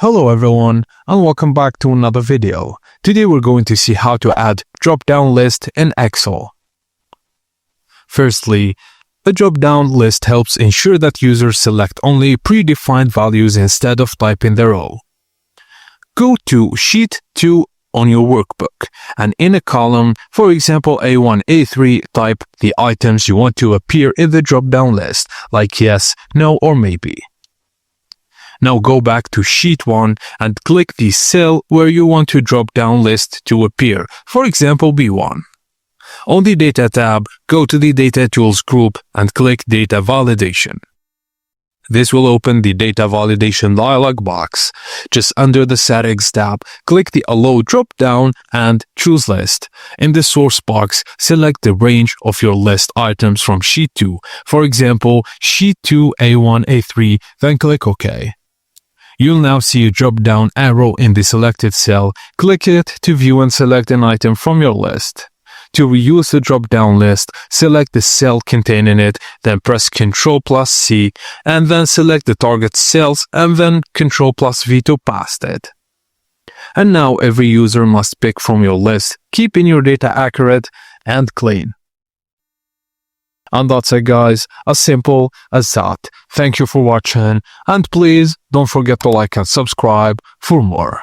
Hello everyone and welcome back to another video. Today we're going to see how to add drop-down list in Excel. Firstly, a drop-down list helps ensure that users select only predefined values instead of typing their own. Go to Sheet 2 on your workbook and in a column, for example A1, A3, type the items you want to appear in the drop-down list, like yes, no or maybe. Now go back to Sheet 1 and click the cell where you want your drop-down list to appear, for example B1. On the Data tab, go to the Data Tools group and click Data Validation. This will open the Data Validation dialog box. Just under the Settings tab, click the Allow drop-down and choose List. In the source box, select the range of your list items from Sheet 2, for example Sheet 2 A1 A3, then click OK. You'll now see a drop-down arrow in the selected cell. Click it to view and select an item from your list. To reuse the drop-down list, select the cell containing it, then press Ctrl+C, and then select the target cells and then Ctrl+V to paste it. And now every user must pick from your list, keeping your data accurate and clean. And that's it guys, as simple as that. Thank you for watching and please don't forget to like and subscribe for more.